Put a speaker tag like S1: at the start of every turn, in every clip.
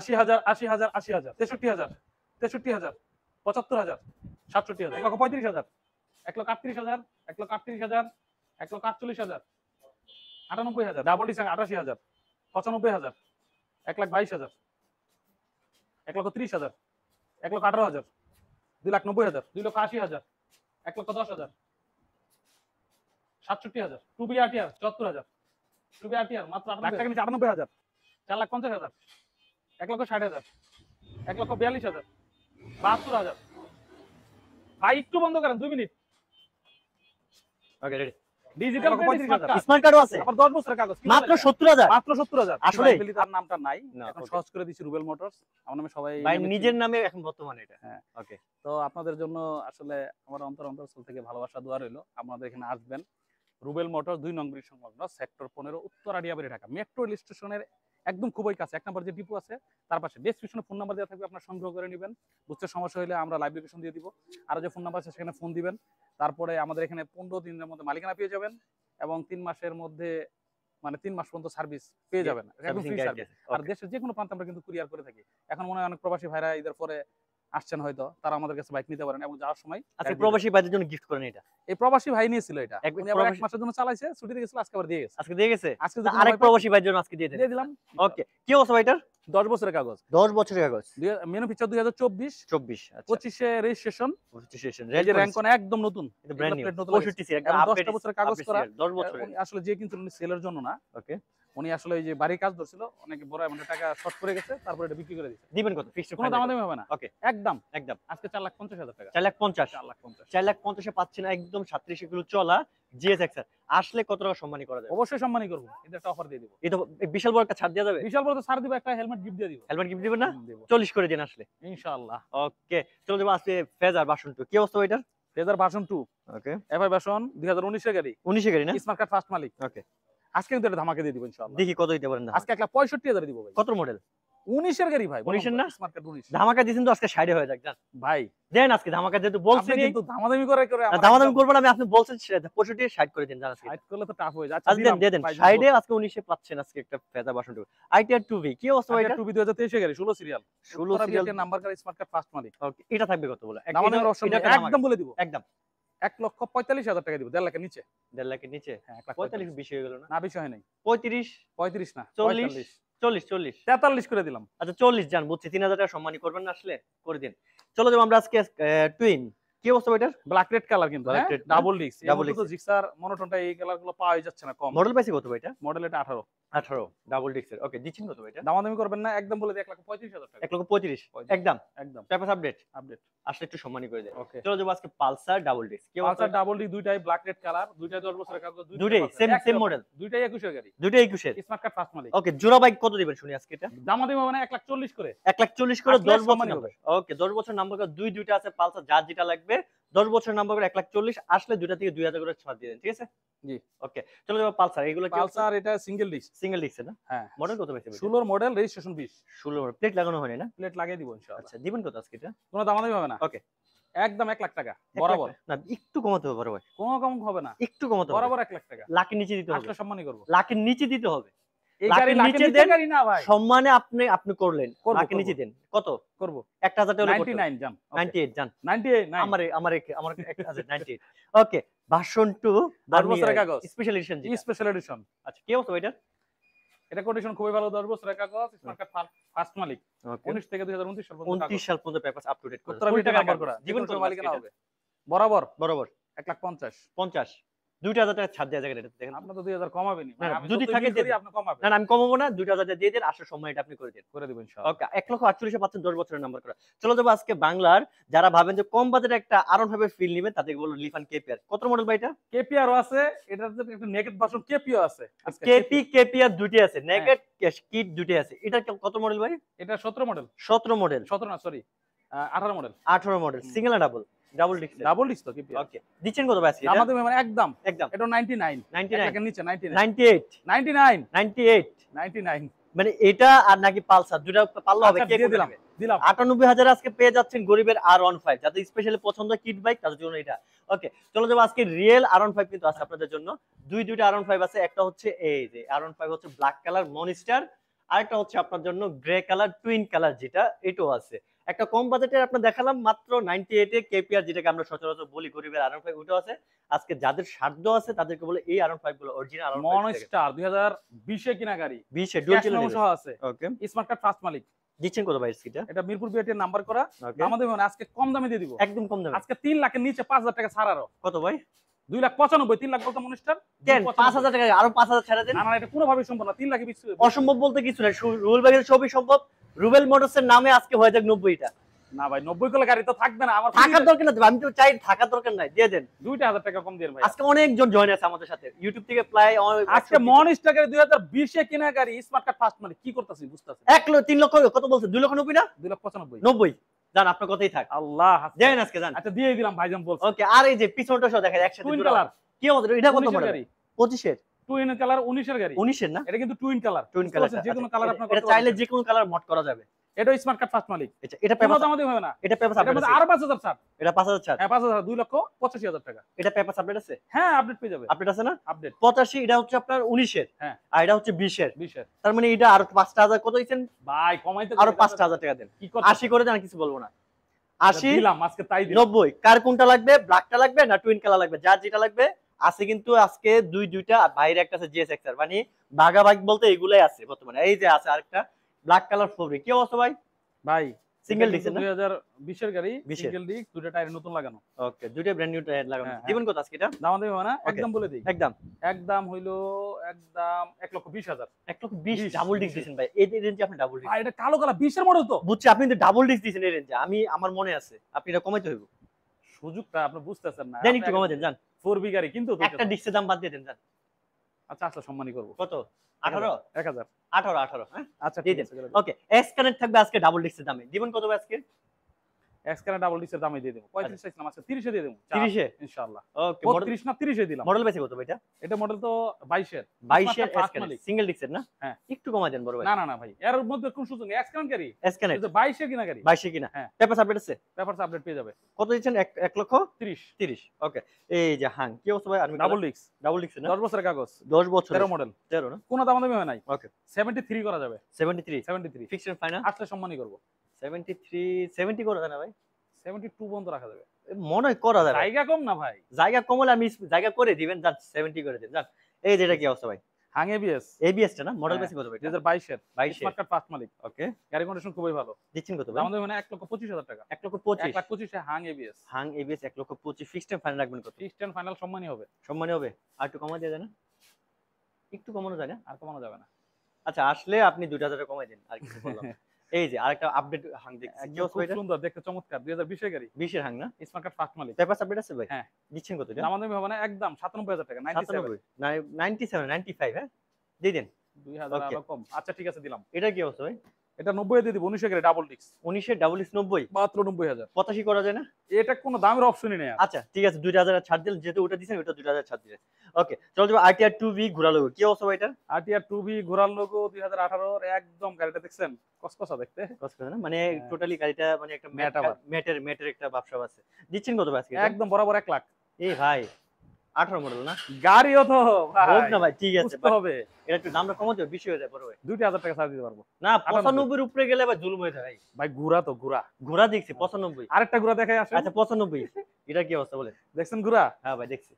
S1: 80,000 80,000 80,000 63,000 63,000 75,000 67,000 1,35,000 1,38,000 1,38,000 1,48,000 98,000 double dish 88,000 95,000 1,22,000 1,30,000 1,18,000 2,90,000 2,80,000 1,10,000 67,000 2 BRTR 74,000 2 BRTR মাত্র 8 লাখ টাকা নিচে 98,000 4,50,000 1,60,000 1,42,000 72,000 ভাই একটু বন্ধ করেন 2 minute.
S2: Okay ready.
S1: Digital
S2: smart কার্ডও আছে
S1: আবার 10 বছরের কাগজ
S2: মাত্র 70,000
S1: মাত্র 70,000
S2: আসলে
S1: তার নামটা নাই
S2: না,
S1: এখন
S2: okay.
S1: সহজ করে দিছি রুবেল মোটরস আমার নামে সবাই
S2: ভাই নিজের নামে এখন বর্তমানে এটা।
S1: হ্যাঁ
S2: ওকে
S1: তো আপনাদের জন্য আসলে আমার অন্তরস্থল থেকে ভালোবাসা দোয়া রইলো আপনাদের এখানে আসবেন রুবেল মোটরস 2 নং ব্রিজ সংলগ্ন সেক্টর 15 উত্তর আড়িয়াবাড়ি ঢাকা মেট্রো রেল স্টেশনের একদম খুবই কাছে এক নম্বর যে ডিপো আছে তার পাশে ডেসক্রিপশনে ফোন নাম্বার দেওয়া থাকবে আপনারা সংগ্রহ করে নেবেন বুঝতে সমস্যা হলে আমরা লাইভ লোকেশন দিয়ে দিব আর যে ফোন নাম্বার আছে সেখানে ফোন দিবেন তারপরে আমাদের এখানে 15 দিনের মধ্যে মালিকানা পেয়ে যাবেন এবং 3 মাসের মধ্যে মানে 3 মাস পর্যন্ত সার্ভিস পেয়ে যাবেন একদম ফ্রি সার্ভিস আর দেশের যে কোনো প্রান্তে আমরা কিন্তু কুরিয়ার করে থাকি এখন মনে হয় অনেক প্রবাসী ভাইরা ঈদের পরে আসছেন হয়তো তারা আমাদের কাছে বাইক নিতে পারেন এবং যাওয়ার সময়
S2: আচ্ছা প্রবাসী ভাইদের জন্য গিফট করেন এটা
S1: এই প্রবাসী ভাই নিয়েছিল এটা
S2: এক
S1: উনি আবার 1 মাসের জন্য চালাইছে ছুটিতে গেছিল আজকে আবার দিয়ে গেছে
S2: আজকে দিয়ে গেছে
S1: আজকে
S2: আরেক প্রবাসী ভাইদের জন্য আজকে দিয়ে দেন
S1: দিয়ে দিলাম
S2: ওকে কি অবস্থা ভাইটার
S1: 10 বছরের কাগজ
S2: 10 বছরের কাগজ
S1: ম্যানুফ্যাকচার 2024
S2: 24 আচ্ছা
S1: 25 এ রেজিস্ট্রেশন
S2: রেজিস্ট্রেশন
S1: এই যে র্যাঙ্ক কোন একদম নতুন
S2: এটা ব্র্যান্ড নিউ
S1: নতুন
S2: 65 সি একদম আপডেট
S1: 10 বছরের কাগজ করা
S2: 10 বছরের
S1: উনি আসলে যে কিন্তু উনি সেলের জন্য না
S2: ওকে
S1: উনি আসলে ওই যে বাড়ির কাজ ধরছিল অনেক বড় অ্যামাউন্টের টাকা শর্ট পড়ে গেছে তারপর এটা বিক্রি করে দিয়েছে
S2: দিবেন কত ফিক্সড
S1: কোনো দামাদামি হবে না
S2: ওকে
S1: একদম
S2: একদম
S1: আজকে 4,50,000 টাকা
S2: 4,50,000
S1: 4,50,000
S2: 4,50,000 এ পাচ্ছেন একদম 37 কিলো চলা জিএসএক্স আসলে কত টাকা সম্মানী করা যাবে
S1: অবশ্যই সম্মানই করব এটা একটা অফার দিয়ে দিব
S2: এই তো বিশাল বড় একটা ছাড় দেওয়া যাবে
S1: বিশাল বড় তো ছাড় দিব একটা হেলমেট গিফট দিয়ে দিব
S2: হেলমেট গিফট দিবেন না
S1: দেব
S2: 40 করে দিন আসলে
S1: ইনশাআল্লাহ
S2: ওকে চলো যাবো আজকে ফেজার ভার্সন 2 কি অবস্থা এটার
S1: ফেজার ভার্সন 2
S2: ওকে
S1: এফআই ভার্সন 2019 এর গাড়ি
S2: 19 এর গাড়ি না
S1: স্মার্ট কার্ড ফার্স্ট মালিক
S2: ওকে
S1: আজকে কিন্তু এটা ধামাকে দিয়ে দিব ইনশাআল্লাহ
S2: দেখি কত দিতে পারেন না
S1: আজকে 1,65,000 দিব ভাই
S2: কত মডেল
S1: 19 এর গাড়ি ভাই
S2: 19 এর না?
S1: স্মার্ট কার্ড 19
S2: ধামাকা দিছেন তো আজকে 60 হয়ে যাক জান
S1: ভাই
S2: দেন আজকে ধামাকা যেহেতু বলছেন
S1: আপনি কিন্তু দামাদামি করে করে
S2: দামাদামি করবেন না আমি আপনি বলছেন 65 60 করে দেন জান আজকে
S1: সাইড করলে তো টাফ হয়ে যায়
S2: আচ্ছা দেন দেন 60 এ আজকে 19 এ পাচ্ছেন আজকে একটা ফেজার ভার্সন 2 আইটিআর 2V কি অবস্থা
S1: এটা
S2: এটা
S1: 2 2023 এর গাড়ি 16 serial
S2: 16 serial
S1: number card smart card first মালিক
S2: ওকে এটা থাকবে কত বলে
S1: দামাদামির অপশন একদম বলে দিব
S2: একদম
S1: 1,45,000 টাকা দিব 1.5 লাখের নিচে
S2: 1.5 লাখের নিচে
S1: হ্যাঁ
S2: 45 বেশি হয়ে গেল না
S1: না বেশি হয় নাই
S2: 35
S1: 35 না
S2: 40 40
S1: 43 করে দিলাম
S2: আচ্ছা 40 জান বুঝছি 3000 টাকা সম্মানী করবেন না আসলে করে দিন চলো যাবো আমরা আজকে টুইন কি অবস্থা এটার
S1: ব্ল্যাক রেড কালার কিন্তু
S2: Black red,
S1: double disc
S2: double
S1: double
S2: disc।
S1: তো জিক্সার মনোটনটা এই কালার গুলো পাওয়া যাচ্ছে না কম
S2: মডেল পাইছে কত এটা
S1: মডেল এটা 18
S2: 18 ডাবল ডিস্কের ওকে দিচ্ছেন কত এটা
S1: দামাদামি করবেন না একদম বলে দিই 1,35,000 টাকা
S2: 1,35,000 একদম
S1: একদম
S2: পেপার আপডেট
S1: আপডেট
S2: আসলে একটু সম্মানী করে দেন
S1: ওকে
S2: চলো যাবো আজকে পালসার ডাবল ডিস্ক কি অবস্থা
S1: পালসার ডাবল ডিস্ক দুইটাই ব্ল্যাক রেড কালার দুইটাই 10 বছরের কাগজ
S2: দুইটাই সেম মডেল
S1: দুইটাই 21 এর গাড়ি
S2: দুইটাই 21 এর
S1: স্মার্ট কার্ড ফার্স্ট মালিক
S2: ওকে জোড়া বাইক কত দিবেন শুনি আজকে এটা
S1: দামাদামি হবে না 1,40,000 করে
S2: 1,40,000 করে
S1: আসলে
S2: 10 বছর
S1: সম্মানী
S2: নাম্বার
S1: হবে।
S2: ওকে 10 বছর নাম্বার করে দুইটা আছে পালসার যার যেটা লাগবে 10 বছর নাম্বার করে 1,40,000 আসলে দুইটা থেকে 2,000 করে ছাড় দিয়ে দেন ঠিক আছে
S1: জি
S2: ওকে চলো যাবো পালসার এগুলো কি
S1: পালসার এটা সিঙ্গেল ডিস্ক
S2: সিঙ্গেল ডিস্ক না
S1: হ্যাঁ
S2: মডেল কত পাইছে
S1: 16 মডেল রেজিস্ট্রেশন 20
S2: 16 প্লেট লাগানো হয়নি না
S1: প্লেট লাগিয়ে দিব ইনশাআল্লাহ
S2: আচ্ছা দিবেন কত আজকে এটা
S1: কোনো দামাদামি হবে না
S2: ওকে
S1: একদম 1 লাখ টাকা বরাবর
S2: না একটু কমাতে হবে বড় ভাই
S1: কোনো কম হবে না
S2: একটু কমাতে হবে
S1: বরাবর 1 লাখ টাকা
S2: লাখের নিচে দিতে হবে
S1: আসলে সম্মানই করব
S2: লাখের নিচে দিতে হবে
S1: এই
S2: লাখের
S1: গাড়ি
S2: নিচে
S1: লাখের
S2: দেন,
S1: নিচে গাড়ি না ভাই
S2: সম্মানে আপনি করলেন
S1: করবো,
S2: লাখের নিচে
S1: করবো।
S2: দেন কত
S1: করব
S2: 1,000 টাকা হলে করতে হবে।
S1: 99 জান
S2: 98 জান
S1: 98 নাই
S2: আমার 1098 ওকে ভার্সন 2
S1: 10 বছরের কাগজ
S2: স্পেশাল এডিশন
S1: ই স্পেশাল এডিশন
S2: আচ্ছা কি অবস্থা এটা
S1: এটা কন্ডিশন খুবই ভালো 10 বছরের কাগজ স্মার্ট কার্ড ফার্স্ট মালিক
S2: ওকে
S1: 19 থেকে 2029 সাল পর্যন্ত
S2: 29 সাল পর্যন্ত পেপারস আপ টু ডেট করে
S1: উত্তরা
S2: ফুল
S1: বিটা
S2: টাকা
S1: নাম্বার করা
S2: জীবন
S1: জীবন
S2: কত
S1: মালিকানা
S2: মালিকানা
S1: হবে বরাবর
S2: বরাবর
S1: 1,50,000
S2: 50 2,000 টাকা ছাড় দেওয়া যায় এটা দেখেন
S1: আপনি তো 2000 কমাবেনই
S2: না, না,
S1: আমি
S2: যদি
S1: যদি
S2: থাকে
S1: থাকে
S2: দেন।
S1: আপনি কমাবেন
S2: না না আমি কমাবো না 2,000 টাকা দিয়ে দেন আসলে সময় এটা আপনি করে দেন
S1: করে দিব ইনশাআল্লাহ
S2: ওকে 1,48,000 পাচ্ছেন 10 বছরের নাম্বার করা চলো যাবো আজকে বাংলার যারা ভাবেন যে কম বাজেটে একটা আরন ভাবে ফিল নেবেন তাদেরকে বলো লিফান কেপিআর কত মডেল ভাই এটা
S1: কেপিআর আছে এটার যে একটা নেকেড ভার্সন কেপিও আছে আজকে
S2: কেপিআর দুটি আছে নেকেড কিট দুটি আছে এটা কত মডেল ভাই
S1: এটা 17 মডেল
S2: 17 মডেল
S1: 17 না সরি 18 মডেল
S2: 18 মডেল সিঙ্গেল না double double disc
S1: double disc তো কেপিআর
S2: ওকে দিচ্ছেন কত ভাই আজকে
S1: আমাদের মানে একদম
S2: একদম
S1: এটা 99
S2: 99
S1: এর নিচে 99
S2: 98
S1: 99
S2: 98
S1: 99
S2: মানে এটা আর নাকি পালসার দুটো পাল্লা হবে
S1: আচ্ছা,
S2: কে
S1: দিয়ে দিলাম দিলাম
S2: 98,000 আজকে পেয়ে যাচ্ছেন গরিবের R15 যাদের স্পেশালি পছন্দ কিট বাইক তাদের জন্য এটা ওকে চলো যাবো আজকে রিয়েল R15 কিন্তু আছে আপনাদের জন্য দুইটা R15 আছে একটা হচ্ছে এই যে R15 হচ্ছে ব্ল্যাক কালার মনস্টার আরেকটা হচ্ছে আপনার জন্য গ্রে কালার টুইন কালার, যেটা এটাও আছে। একটা কম বাজেটের আপনার দেখালাম মাত্র 98 এ কেপিআর, যেটাকে আমরা সচরাচর বলি গরিবের R15, ওটাও আছে। আজকে যাদের সাধ্য আছে তাদেরকে বলে এই R15 গুলো অরিজিনাল R15
S1: মনস্টার 2020 এ কিনা গাড়ি,
S2: 20 এ ডুয়াল
S1: ক্যাশ মেমো সহ আছে,
S2: ওকে,
S1: স্মার্ট কার্ড ফার্স্ট মালিক।
S2: দিচ্ছেন কত ভাই স্কিটা?
S1: এটা মিরপুর বিআরটি এর নাম্বার করা।
S2: ওকে,
S1: আমাদের মানে আজকে কম দামে দিয়ে দিব,
S2: একদম কম দামে।
S1: আজকে 3 লাখের নিচে 5000 টাকা ছাড়। আরো
S2: কত ভাই?
S1: 2,95,000, 3 লাখ বলতে মনস্টার
S2: কেন 5000 টাকা আরো 5000 ছাড়া দেন?
S1: না না, এটা কোনোভাবেই সম্ভব না, 3 লাখে বিক্রি হবে।
S2: অসম্ভব বলতে কিছু নাই, রুবেল ভাইয়ের সবই সম্ভব। রুবেল মোটরসের নামে আজকে হয়ে যাক 90টা।
S1: না ভাই 90 কিলো গাড়ি তো থাকবে না আমার,
S2: থাকার দরকার নাই, আমি তো চাই থাকার দরকার নাই, দিয়ে দেন।
S1: 2000 টাকা কম দেন ভাই।
S2: আজকে অনেকজন জয়েন আছে আমাদের সাথে ইউটিউব থেকে, প্রায়
S1: আজকে মনস্টার গাড়ি 2020 এ কিনা গাড়ি, স্মার্ট কার্ড ফার্স্ট মালিক, কি করতেছি বুঝতাছি?
S2: 3 লক্ষ কত বলছে? 2 লক্ষ 90 না
S1: 2,95,000।
S2: 90 জান, আপনার কথাই থাক।
S1: আল্লাহ
S2: দেন আজকে জান।
S1: আচ্ছা দিয়ে দিলাম ভাইজান বলছে।
S2: ওকে, আর এই যে পিছনটা সহ দেখা একসাথে
S1: টুইন
S2: জোড়া।
S1: কালার,
S2: কি আমাদের এটা কত
S1: 19 এর
S2: মডেল?
S1: গাড়ি,
S2: 25 এর
S1: টুইন কালার 19 এর গাড়ি।
S2: 19 এর না?
S1: এটা কিন্তু টুইন কালার,
S2: টুইন কালার,
S1: যে কোনো কালার আপনার
S2: এটা চাইলে যে কোনো কালার মড করা যাবে।
S1: এটা স্মার্ট কার্ড ফার্স্ট মালিক।
S2: আচ্ছা, এটা
S1: কোনো
S2: পেপার
S1: দামাদি হবে না,
S2: এটা পেপার
S1: এটার
S2: আপডেট
S1: মধ্যে
S2: আছে?
S1: আরো 5000 ছাড়।
S2: এটা 5000 ছাড়?
S1: হ্যাঁ 5000, 2,85,000 টাকা।
S2: এটা পেপার আপডেট আছে?
S1: হ্যাঁ আপডেট পেয়ে যাবে,
S2: আপডেট আছে না?
S1: আপডেট
S2: 85 এটা হচ্ছে আপনার 19 এর,
S1: হ্যাঁ,
S2: আর এটা হচ্ছে 20 এর।
S1: 20 এর।
S2: তার মানে এটা আরো 5000 কত দিবেন
S1: ভাই কমাইতে
S2: আরো 5000 টাকা দেন।
S1: কি করতে
S2: 80 করে দেন, কিছু বলবো না। 80
S1: দিলাম আজকে, তাই দিলাম।
S2: 90 কার কোনটা লাগবে? ব্ল্যাকটা লাগবে না টুইন কালার লাগবে? যার যেটা লাগবে আছে। কিন্তু আজকে দুইটা বাইরে একটা আছে জিএসএক্সআর, মানে ভাগাভাগ বলতে এগুলাই আছে বর্তমানে। এই যে আছে আরেকটা ব্ল্যাক কালার ফেব্রিক। কি অবস্থা ভাই?
S1: ভাই
S2: সিঙ্গেল ডিস্ক না?
S1: 2020 এর গাড়ি,
S2: 20 এর।
S1: সিঙ্গেল ডিস্ক, দুটো টায়ার নতুন লাগানো।
S2: ওকে, দুইটা ব্র্যান্ড নিউ টায়ার লাগানো।
S1: হ্যাঁ,
S2: দিবেন কত আজকে এটা?
S1: দাম দেবে না,
S2: Okay.
S1: একদম বলে দেই।
S2: একদম
S1: একদম হইলো একদম 1,20,000।
S2: 1,20,000
S1: 20
S2: ডাবল ডিস্ক দিয়েছেন ভাই। এই রেঞ্জে আপনি ডাবল ডিস্ক?
S1: ভাই এটা কালো কালার 20 এর মডেল তো।
S2: বুঝছি, আপনি তো ডাবল ডিস্ক দিয়েছেন এই রেঞ্জে। আমার মনে আছে আপনি এটা কমাইতে হইব।
S1: সুযোগটা আপনি বুঝতেছেন না।
S2: দেন একটু কমাই দেন জান।
S1: 4B গাড়ি কিন্তু
S2: একটা ডিস্কের দাম বাদ দিয়ে দেন জান।
S1: আচ্ছা আচ্ছা সম্মানই করব।
S2: কত? 18
S1: 1000।
S2: 18 হ্যাঁ
S1: আচ্ছা
S2: দিয়ে
S1: ঠিক
S2: দেন।
S1: আছে।
S2: ওকে, এস কানেক্ট থাকবে আজকে ডাবল ডিস্কের দামে। দিবেন কত ভাই আজকে?
S1: এক্সকানা ডাবল ডিসের দামে দিয়ে দেব। 35 চাইছিলাম, আজকে 30 এ দিয়ে দেব।
S2: 30 এ
S1: ইনশাআল্লাহ।
S2: ওকে,
S1: 30 না 30 এ দিলাম।
S2: মডেল বেশি কত ভাই এটা?
S1: এটা মডেল তো 22 এর।
S2: 22 এর
S1: ফার্স্ট
S2: এস
S1: মালিক।
S2: সিঙ্গেল ডিস্কের না?
S1: হ্যাঁ।
S2: একটু কমাই দেন বড় ভাই।
S1: না না না ভাই, এর মধ্যে কোন সুযোগ নেই। এক্সকানা গাড়ি,
S2: এস কানেক্ট
S1: এটা 22 এর কিনা গাড়ি।
S2: 22 কিনা?
S1: হ্যাঁ।
S2: পেপার আপডেট আছে?
S1: পেপারস আপডেট পেয়ে যাবে।
S2: কত দিচ্ছেন? 1 লক্ষ
S1: 30।
S2: 30। ওকে, এই যে হাং কি অবস্থা ভাই? আমি
S1: ডাবল ডিস্ক,
S2: ডাবল ডিস্ক না?
S1: 10 বছরের কাগজ,
S2: 10 বছর
S1: 13 মডেল।
S2: 13 না?
S1: কোন দাম দেবে নাই।
S2: ওকে,
S1: 73 করা যাবে।
S2: 73
S1: 73
S2: ফিক্সড এন্ড ফাইনাল?
S1: আসলে সম্মানই করব।
S2: 73 70 করে দেন না ভাই?
S1: 72 পর্যন্ত রাখা যাবে।
S2: মনে হয় করা যাবে।
S1: জায়গা কম না ভাই।
S2: জায়গা কম হলে আমি জায়গা করে দিবেন জান, 70 করে দেন জান। এই যে এটা কি অবস্থা ভাই?
S1: হাং এবিএস
S2: এবিএস টা না? মডেল
S1: হ্যাঁ,
S2: বেশি কত ভাই?
S1: 2022 এর।
S2: 22
S1: স্মার্ট কার্ড ফার্স্ট মালিক।
S2: ওকে,
S1: গাড়ি কন্ডিশন খুবই ভালো।
S2: দিচ্ছেন কত ভাই?
S1: দাম দেবে না 1,25,000 টাকা।
S2: 1,25,000
S1: 1,25,000 এ Hang ABS.
S2: Hang ABS 1,25,000 fixed and final রাখবেন কত?
S1: ফিক্সড এন্ড ফাইনাল সম্মানই হবে।
S2: সম্মানী হবে? আর একটু কমাই দিয়ে দেন না? একটু কমানো যায় না?
S1: আর কমানো যাবে না।
S2: আচ্ছা, আসলে আপনি 2000 টাকা কমাই দেন, আর কিছু বললাম। এই যে আরেকটা আপডেট হাং দেখছি। কি
S1: একদম
S2: অবস্থা
S1: খুব
S2: এটা?
S1: সুন্দর দেখতে, চমৎকার। 2020 এর গাড়ি,
S2: 20 এর হাং না?
S1: স্মার্ট কার্ড ফার্স্ট মালিক।
S2: পেপার আপডেট আছে ভাই?
S1: হ্যাঁ।
S2: দিচ্ছেন কত এটা?
S1: দাম দেবে হবে না, একদম 97,000 টাকা। 97
S2: 97 97 95 হ্যাঁ দিয়ে দেন।
S1: 2000
S2: Okay.
S1: আরো কম। আচ্ছা ঠিক আছে দিলাম।
S2: এটা কি অবস্থা ভাই?
S1: এটা 90 এ দিয়ে দিব। 19 এর গাড়ি, ডাবল ডিস্ক,
S2: 19 এর ডাবল 90
S1: মাত্র 90,000।
S2: 85 করা যায় না?
S1: এটা কোনো দামের অপশনই নেই আর।
S2: আচ্ছা ঠিক আছে, 2000 ছাড় দিলেন, যেহেতু ওটা দিছেন ওটা 2000 ছাড় দিলেন। ওকে, চলো যাবো আরটিআর 2V ঘোরালো। কি অবস্থা ভাই এটা?
S1: আরটিআর 2B ঘোরার লোগো 2018 এর, একদম গাড়িটা দেখছেন কসকসা দেখতে।
S2: কষ্ট করে না? মানে
S1: হ্যাঁ।
S2: টোটালি গাড়িটা মানে একটা
S1: ম্যাট আবার।
S2: ম্যাটের একটা ব্যবসা আছে। দিচ্ছেন কত ভাই আজকে এটা?
S1: একদম বরাবর 1 লাখ।
S2: এই ভাই 18 মডেল না?
S1: গাড়িও তো ভাই
S2: হোক না ভাই, ঠিক আছে,
S1: বুঝতে হবে।
S2: এটা একটু দামটা কমাতে হবে, বেশি হয়ে যায় বড় ভাই।
S1: 2,000 টাকা ছাড় দিতে পারবো।
S2: না 95 এর উপরে গেলে ভাই জুলুম হয়ে যায় ভাই।
S1: ভাই ঘুরা তো ঘুরা।
S2: ঘোড়া দেখছি 95।
S1: আরেকটা ঘুরা দেখাই আসে।
S2: আচ্ছা 95 এটা কি অবস্থা বলে?
S1: দেখছেন ঘুরা?
S2: হ্যাঁ ভাই দেখছি,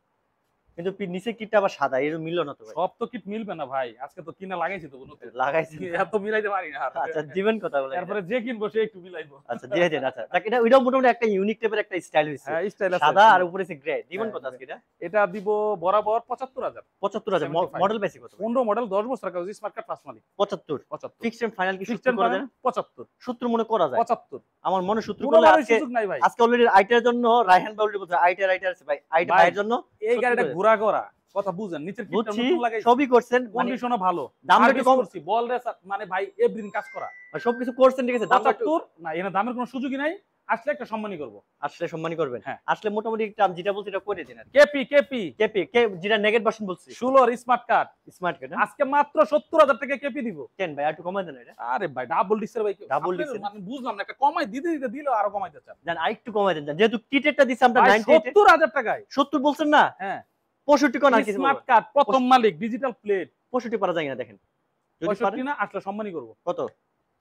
S2: কিন্তু নিচে কিটটা আবার সাদা, এর মিললো না তো ভাই।
S1: সব তো কিট মিলবে না ভাই, আজকে তো কিনা লাগাইছি তো নতুন।
S2: লাগাইছি।
S1: এত মিলাইতে পারি না আর।
S2: আচ্ছা দিবেন কথা বলে?
S1: তারপরে যে কিনবো সে একটু মিলাইবো।
S2: আচ্ছা দিয়ে দেন। আচ্ছা দেখ, এটা ওইটাও মোটামুটি একটা ইউনিক টাইপের একটা স্টাইল হইছে।
S1: হ্যাঁ স্টাইল আছে।
S2: সাদা আর উপরে সে গ্রে। দিবেন
S1: হ্যাঁ,
S2: কত আজকে এটা?
S1: এটা দিব বরাবর 75,000।
S2: 75,000
S1: 75
S2: মডেল বেশি কত?
S1: 15 মডেল, 10 বছর কাগজ, স্মার্ট কার্ড ফার্স্ট মালিক।
S2: 75
S1: 75
S2: ফিক্সড এন্ড ফাইনাল কি
S1: ফিক্সড
S2: সূত্র করা যায় না?
S1: 75
S2: সূত্র মনে করা যায়।
S1: 75
S2: আমার মনে সূত্র
S1: কোনো
S2: করলে
S1: ভাবে
S2: আজকে
S1: সুযোগ নাই ভাই।
S2: আজকে অলরেডি আইটার জন্য রায়হান ভাই অলরেডি বলছে আইটার আছে ভাই। আইটা
S1: ভাই,
S2: ভাইয়ের জন্য
S1: এই গাড়িটা
S2: করে।
S1: ঘোরা করা কথা বুঝেন, নিচের কিটটা
S2: বুঝছি,
S1: নতুন লাগাইছি,
S2: সবই করছেন, মানে
S1: কন্ডিশনও ভালো,
S2: দামটা
S1: সার্ভিস
S2: একটু কম,
S1: করছি, বল রেস মানে ভাই এভরিথিং কাজ করা।
S2: সবকিছু করছেন, ঠিক আছে, দামটা একটু
S1: 75 না, এখানে দামের কোনো সুযোগই নাই। আসলে একটা সম্মানই করব।
S2: আসলে সম্মানী করবেন।
S1: হ্যাঁ।
S2: আসলে মোটামুটি একটা আমি যেটা বলছি এটা করে দিন। আর
S1: কেপি কেপি
S2: কেপি কে যেটা নেগেট ভার্সন বলছি,
S1: 16 স্মার্ট কার্ড
S2: স্মার্ট কার্ড
S1: আজকে মাত্র 70,000 টাকা কেপি দিব।
S2: কেন ভাই একটু কমাই দেন এটা?
S1: আরে ভাই ডাবল ডিসের ভাই,
S2: Double
S1: আপনার
S2: disc-এর?
S1: মানে বুঝলাম না, একটা কমাই দিতে দিতে দিলেও আরো কমাইতে চান।
S2: জান আরেকটু কমাই দেন, যেহেতু কিটেরটা দিছি আমরা
S1: ভাই
S2: 98
S1: 70,000 টাকায়।
S2: 70 বলছেন না?
S1: হ্যাঁ
S2: 65 কোন আর কিছু
S1: স্মার্ট কার্ড, প্রথম মালিক, ডিজিটাল প্লেট।
S2: 65 পারা যায় না দেখেন। যদি
S1: 65
S2: পারেন
S1: না আসলে সম্মানই করব।
S2: কত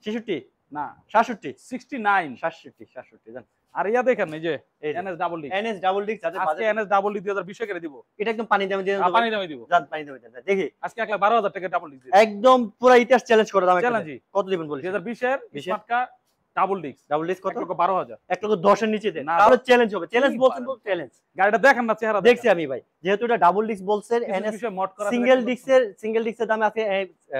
S2: 66
S1: না
S2: 67
S1: 69
S2: 67 জান।
S1: আর ইয়া দেখেন এই যে
S2: এই যে
S1: NS double D
S2: NS double disc যাদের
S1: আজকে
S2: বাজেট
S1: এনএস ডাবল ডি 2020 করে দিব।
S2: এটা একদম পানি দামে দিয়ে দেন তো ভাই।
S1: পানি দামে দিব।
S2: জান পানি দামে দেন দেখি
S1: আজকে 1,12,000 টাকা ডাবল ডি
S2: একদম পুরো ইতিহাস চ্যালেঞ্জ করে দাম একটা
S1: চ্যালেঞ্জ
S2: দেন। কত দিবেন বলিস
S1: 2020 এর
S2: 20
S1: স্মার্ট কার ডাবল ডিস্ক
S2: ডাবল ডিস্ক কত
S1: 1,12,000
S2: 1 লক্ষ 10 এর নিচে দেন
S1: না,
S2: তাহলে চ্যালেঞ্জ হবে চ্যালেঞ্জ
S1: কি
S2: বলছেন
S1: পারেন?
S2: তো চ্যালেঞ্জ
S1: গাড়িটা দেখেন না চেহারা
S2: দেখছি আমি ভাই যেহেতু এটা ডাবল ডিস্ক বলছেন এনএস
S1: মড করা
S2: সিঙ্গেল ডিস্কের দামে আছে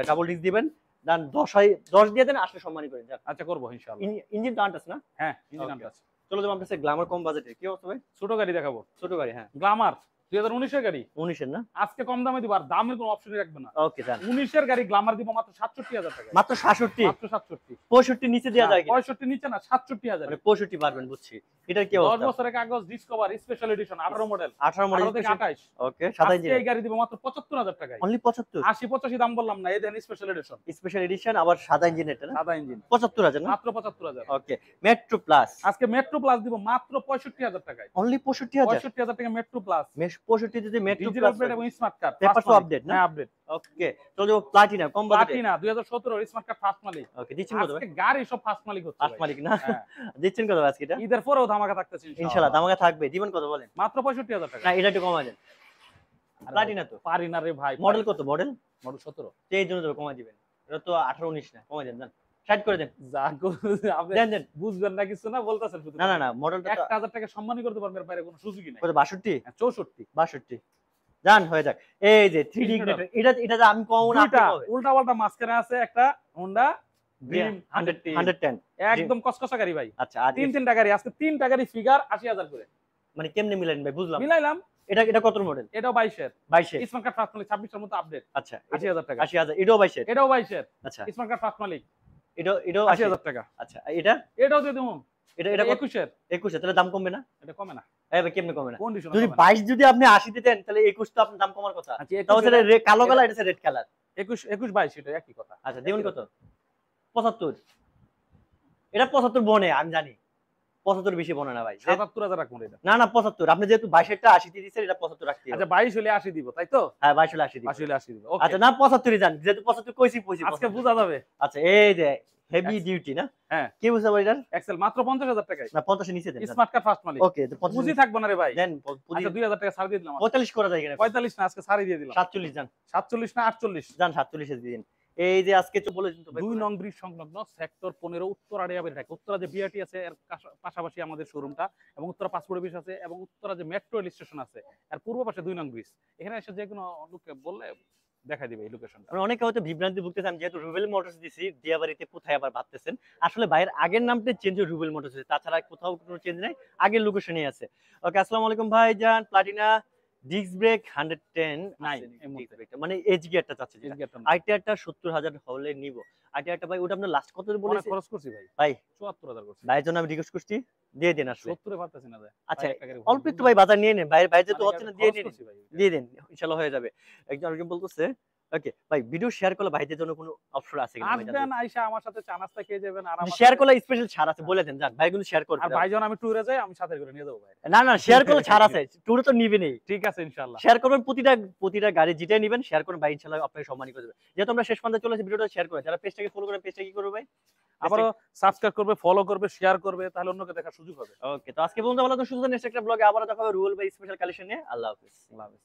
S2: ডাবল ডিস্ক দিবেন দেন 10 দিয়ে দেন আসলে সম্মানী করেন যান
S1: আচ্ছা করব ইনশাআল্লাহ।
S2: ইঞ্জিন তো আনটাস না
S1: হ্যাঁ ইঞ্জিন
S2: Okay.
S1: আনটাস।
S2: চলো যাবো আপনার গ্ল্যামার কম বাজেটে কি অবস্থা ভাই
S1: ছোট গাড়ি দেখাবো।
S2: ছোট গাড়ি হ্যাঁ
S1: গ্ল্যামার 2019 এর গাড়ি
S2: 19 এর না
S1: আজকে কম দামে দিব আর দামের কোনো অপশনই রাখবে না।
S2: ওকে জান
S1: 19 এর গাড়ি গ্ল্যামার দিব মাত্র 67,000 টাকা।
S2: মাত্র 67
S1: মাত্র 67
S2: 65 নিচে দেওয়া যায় কি
S1: 65 নিচে না 67,000
S2: মানে 65 পারবেন বুঝছি এটার কি
S1: 10
S2: অবস্থা
S1: বছরের কাগজ discover special edition 18 model
S2: 18 model
S1: 18 থেকে 28
S2: ওকে 27
S1: আজকে এই গাড়ি দিব মাত্র 75,000 টাকায়।
S2: অনলি 75
S1: 80 85 দাম বললাম না এই দেখেন স্পেশাল এডিশন
S2: স্পেশাল এডিশন আবার সাদা ইঞ্জিন এটা না
S1: সাদা ইঞ্জিন
S2: 75000 না
S1: মাত্র 75,000।
S2: ওকে মেট্রো প্লাস
S1: আজকে মেট্রো প্লাস দিব মাত্র 65,000 টাকায়।
S2: অনলি 65000
S1: 65,000 টাকা মেট্রো প্লাস
S2: 65 যদি মেট্রো
S1: ডিজিটাল
S2: প্লাস
S1: প্লেট এবং স্মার্ট কার্ড
S2: Papers তো update না?
S1: হ্যাঁ আপডেট।
S2: ওকে চলো যাবো প্লাটিনা কম বাজেটে
S1: প্লাটিনা 2017 স্মার্ট কার্ড ফার্স্ট মালিক।
S2: ওকে দিচ্ছেন কত ভাই
S1: আজকে গাড়ি সব ফার্স্ট মালিক হচ্ছে
S2: ফার্স্ট
S1: ভাই।
S2: মালিক না
S1: হ্যাঁ।
S2: দিচ্ছেন কত আজকে এটা
S1: ঈদের পরেও ধামাকা থাকতেছে
S2: ইনশাআল্লাহ দামাকা থাকবে দিবেন কত বলেন
S1: মাত্র 65,000 টাকা।
S2: না এটা একটু কমাই দেন
S1: আরে
S2: প্লাটিনা তো
S1: পারি না রে ভাই।
S2: মডেল কত মডেল
S1: মডেল 17
S2: এই জন্য তো কমাই দিবেন এটা তো 18 19 না কমাই দেন জান 60 করে দেন
S1: যা আপনি
S2: দেন দেন
S1: বুঝবেন না কিছু না বলতাছেন শুধু।
S2: না না না মডেলটা তো
S1: 1,000 টাকা সম্মানই করতে পারবেন এর বাইরে কোনো সুযোগই নাই।
S2: কত 62
S1: হ্যাঁ, 64
S2: 62 জান হয়ে যাক এই যে 3D ইগনিটর এটা যে আমি কম না আপনি
S1: দুইটা
S2: কমাবেন
S1: উল্টা পাল্টা মাঝখানে আছে একটা হোন্ডা ড্রিম 110
S2: 110
S1: একদম কসকসা গাড়ি ভাই।
S2: আচ্ছা আর
S1: তিনটা গাড়ি আজকে তিনটা গাড়ি ফিগার 80,000 করে
S2: মানে কেমনে মিলাইন ভাই বুঝলাম
S1: মিলাইলাম।
S2: এটা কত মডেল
S1: এটাও 22 এর
S2: 22 এর
S1: স্মার্ট কার্ড ফার্স্ট মালিক 26 এর মতো আপডেট
S2: আচ্ছা
S1: 80,000 টাকা।
S2: 80000 এটাও 22 এর
S1: এটাও 22 এর
S2: আচ্ছা
S1: স্মার্ট কার্ড ফার্স্ট মালিক
S2: এটাও
S1: 80,000 টাকা।
S2: আচ্ছা এটা
S1: এটাও দিয়ে দেবো
S2: এটা
S1: এটা
S2: এটা
S1: 21 এর
S2: 21 তাহলে দাম কমবে না
S1: এটা কমে না
S2: এই ভাই কেমনে কমে না
S1: কন্ডিশন
S2: যদি 22 যদি আপনি 80 দিতেন তাহলে 21 তো আপনার দাম কমার কথা
S1: আচ্ছা
S2: তাও সেটা কালো কালার এটা রেড কালার
S1: 21 22 এটা একই কথা।
S2: আচ্ছা দিবেন কত 75 এটা 75 বনে আমি জানি 75 বেশি বনে না ভাই
S1: 77,000 রাখুন এটা।
S2: না না 75 আপনি যেহেতু 22 এরটা 80 দিয়ে দিয়েছেন এটা 75 রাখতে হবে
S1: আচ্ছা 22 হলে 80 দিব তাই তো?
S2: হ্যাঁ 22 হলে 80 দিবেন
S1: 80 হলে 80 দিব ওকে।
S2: আচ্ছা না 75 ই জান যেহেতু 75 কইছি
S1: আজকে বোঝা যাবে।
S2: আচ্ছা এই যে হেভি ডিউটি না
S1: হ্যাঁ
S2: কি বুঝতে পারি এটার
S1: এক্সেল মাত্র 50,000 টাকায়
S2: না 50 এর নিচে দেন
S1: স্মার্ট কার্ড ফার্স্ট মালিক।
S2: ওকে তো 50
S1: বুঝি থাকবো না রে ভাই।
S2: দেন
S1: আচ্ছা 2,000 টাকা ছাড় দিয়ে দিলাম।
S2: 45 করা যায় এখানে
S1: 45 না আজকে ছাড়ই দিয়ে দিলাম।
S2: 47 জান
S1: 47 না 48
S2: জান 47 এ দিন এই যে আজকে তো বলে দিন তো ভাই
S1: 2 নং ব্রিজ সংলগ্ন সেক্টর 15 উত্তরা রেয়াবের ঢাকা। উত্তরা যে বিআরটি আছে এর পাশাপাশি আমাদের শোরুমটা এবং উত্তরা পাসপোর্ট অফিস আছে এবং উত্তরা যে মেট্রো রেল স্টেশন আছে এর পূর্ব পাশে 2 নং ব্রিজ। এখানে এসে যে কোনো লোককে বললে দেখাই দিবে এই লোকেশনটা।
S2: মানে অনেকে হয়তো বিভ্রান্তি ভুগতেছে আমি যেহেতু রুবেল মোটরস দিছি দিয়াবাড়িতে কোথায় আবার ভাবতেছেন আসলে ভাইয়ের আগের নামটা চেঞ্জ হয়ে রুবেল মোটরস হয়েছে তাছাড়া কোথাও কোনো চেঞ্জ নাই আগের লোকেশনই আছে ওকে আসসালামু আলাইকুম ভাইজান প্লাটিনা ডিস্ক ব্রেক 110
S1: নাই,
S2: আছে
S1: এই মুহূর্তে।
S2: disc brake টা, মানে এজ গিয়ারটা চাচ্ছে
S1: এই গেটটা না।
S2: আইটিআরটা 70000 হলে নিব আইটিআরটা ভাই ওটা আপনি লাস্ট কত
S1: অনেক
S2: বলেছেন
S1: খরচ করছি ভাই।
S2: ভাই
S1: 74,000 করছি।
S2: ভাইয়ের জন্য আমি রিকোয়েস্ট করছি দিয়ে দেন আসলে
S1: 70 এ পারতেছি না ভাই।
S2: আচ্ছা
S1: ভাই, একটা গাড়ি
S2: অল্প একটু ভাই বাজার নিয়ে নেন ভাই যেহেতু
S1: মানে
S2: হচ্ছে না দিয়ে
S1: খরচ
S2: দিন
S1: করছি ভাই।
S2: দিয়ে দেন ইনশাআল্লাহ হয়ে যাবে একজন বলতেছে ওকে ভাই ভিডিও শেয়ার করলে ভাইদের জন্য কোনো অপশন আছে কিনা
S1: আসবেন আইসা আমার সাথে চা নাস্তা খেয়ে যাবেন আর আমার
S2: শেয়ার করলে স্পেশাল ছাড় আছে বলে দেন জান ভাই কিন্তু শেয়ার করবে
S1: আর ভাইজন আমি ট্যুরে যাই আমি সাথে করে নিয়ে যাবো ভাই।
S2: না না শেয়ার করলে ছাড় আছে টুরে তো নিবেনই
S1: ঠিক আছে ইনশাআল্লাহ।
S2: শেয়ার করবেন প্রতিটা গাড়ি যেটাই নেবেন শেয়ার করুন ভাই ইনশাআল্লাহ আপনাকে সম্মানিত করে দেবে যেহেতু আমরা শেষ পর্যন্ত চলে আসি ভিডিওটা শেয়ার করে যারা পেজটাকে ফলো করে পেজটা কি করবে ভাই
S1: আবারও সাবস্ক্রাইব করবে ফলো করবে শেয়ার করবে তাহলে অন্যকে দেখার সুযোগ হবে।
S2: ওকে তো আজকে বন্ধু ভালো তো সুযোগ নেক্সট একটা ব্লগে আবার দেখা হবে রুল ভাই স্পেশাল কালেকশন নিয়ে আল্লাহ হাফেজ।
S1: আল্লাহ হাফেজ।